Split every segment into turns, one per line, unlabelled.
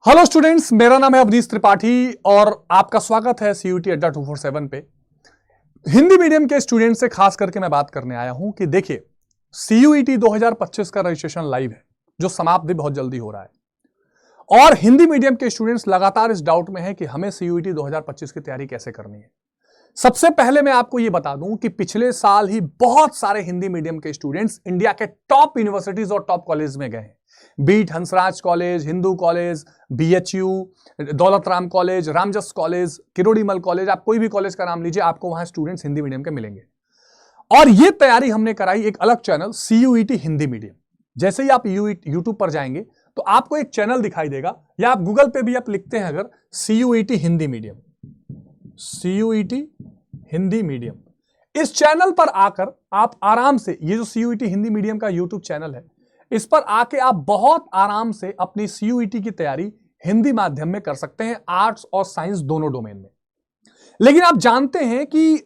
Hello students, मेरा नाम है अवनीश त्रिपाठी और आपका स्वागत है सीयूटी अड्डा 247 पे। हिंदी मीडियम के स्टूडेंट से खास करके मैं बात करने आया हूं कि देखिए, सीयूईटी 2025 का रजिस्ट्रेशन लाइव है जो समाप्त भी बहुत जल्दी हो रहा है और हिंदी मीडियम के स्टूडेंट्स लगातार इस डाउट में हैं कि हमें सीयूईटी 2025 की तैयारी कैसे करनी है। सबसे पहले मैं आपको यह बता दूं कि पिछले साल ही बहुत सारे हिंदी मीडियम के स्टूडेंट्स इंडिया के टॉप यूनिवर्सिटीज और टॉप कॉलेज में गए हैं। Be it Hansraj college, Hindu college, BHU, Daulat Ram college, Ramjas college, Kirorimal college, आप कोई भी कॉलेज का नाम लीजिए, आपको वहां स्टूडेंट्स हिंदी मीडियम के मिलेंगे। और यह तैयारी हमने कराई एक अलग चैनल सीयूईटी हिंदी मीडियम। जैसे ही आप यूट्यूब पर जाएंगे तो आपको एक चैनल दिखाई देगा, या आप गूगल पे भी आप लिखते हैं अगर CUET Hindi medium, CUET Hindi medium, इस चैनल पर आकर आप आराम से, ये जो सीयूईटी हिंदी मीडियम का यूट्यूब चैनल है, इस पर आके आप बहुत आराम से अपनी सीयूईटी की तैयारी हिंदी माध्यम में कर सकते हैं, आर्ट्स और साइंस दोनों डोमेन में। लेकिन आप जानते हैं कि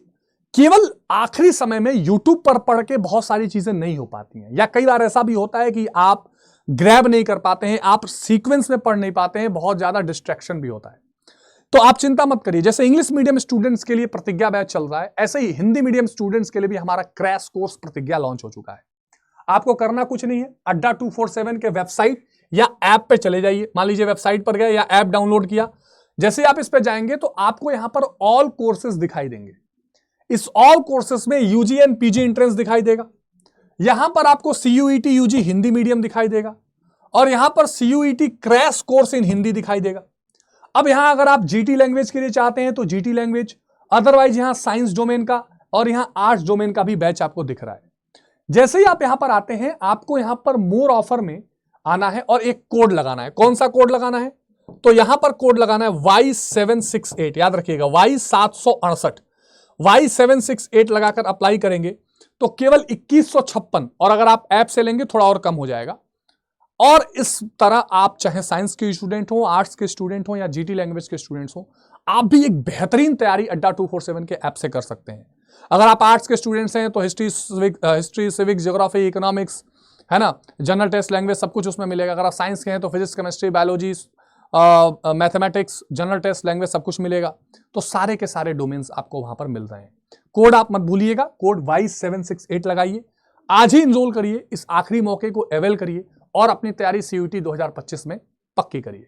केवल आखिरी समय में यूट्यूब पर पढ़ के बहुत सारी चीजें नहीं हो पाती हैं, या कई बार ऐसा भी होता है कि आप ग्रैब नहीं कर पाते हैं, आप सीक्वेंस में पढ़ नहीं पाते हैं, बहुत ज्यादा डिस्ट्रैक्शन भी होता है। तो आप चिंता मत करिए, जैसे इंग्लिश मीडियम स्टूडेंट्स के लिए प्रतिज्ञा बैच चल रहा है, ऐसे ही हिंदी मीडियम स्टूडेंट्स के लिए भी हमारा क्रैश कोर्स प्रतिज्ञा लॉन्च हो चुका है। आपको करना कुछ नहीं है, अड्डा 247 के वेबसाइट या ऐप पे चले जाइए। मान लीजिए वेबसाइट पर गए या ऐप डाउनलोड किया, जैसे ही आप इस पे जाएंगे तो आपको यहां पर ऑल कोर्सेज दिखाई देंगे। इस ऑल कोर्सेज में यूजी एंड पीजी एंट्रेंस दिखाई देगा, यहां पर आपको सीयूईटी यूजी हिंदी मीडियम दिखाई देगा और यहां पर CUET crash course in Hindi दिखाई देगा। अब यहां अगर आप जीटी लैंग्वेज के लिए चाहते हैं तो जीटी लैंग्वेज, अदरवाइज यहां साइंस डोमेन का और यहां आर्ट्स डोमेन का भी बैच आपको दिख रहा है। जैसे ही आप यहां पर आते हैं, आपको यहां पर मोर ऑफर में आना है और एक कोड लगाना है। कौन सा कोड लगाना है? तो यहां पर कोड लगाना है Y768, याद रखिएगा Y768, Y768 लगाकर अप्लाई करेंगे तो केवल 2156, और अगर आप ऐप से लेंगे थोड़ा और कम हो जाएगा। और इस तरह आप चाहे साइंस के स्टूडेंट हो, आर्ट्स के स्टूडेंट हो या जीटी लैंग्वेज के स्टूडेंट्स हो, आप भी एक बेहतरीन तैयारी अड्डा 247 के ऐप से कर सकते हैं। अगर आप आर्ट्स के स्टूडेंट्स हैं तो हिस्ट्री, सिविक्स, ज्योग्राफी, इकोनॉमिक्स, है ना, जनरल टेस्ट, लैंग्वेज, सब कुछ उसमें मिलेगा। अगर आप साइंस के हैं तो physics, chemistry, biology, mathematics, general test, language, सब कुछ मिलेगा। तो सारे के सारे डोमेन्स आपको वहां पर मिल रहे हैं। कोड आप मत भूलिएगा, कोड Y768 लगाइए, आज ही इनरोल करिए, इस आखिरी मौके को अवेल करिए और अपनी तैयारी सीयूईटी 2025 में पक्की करिए।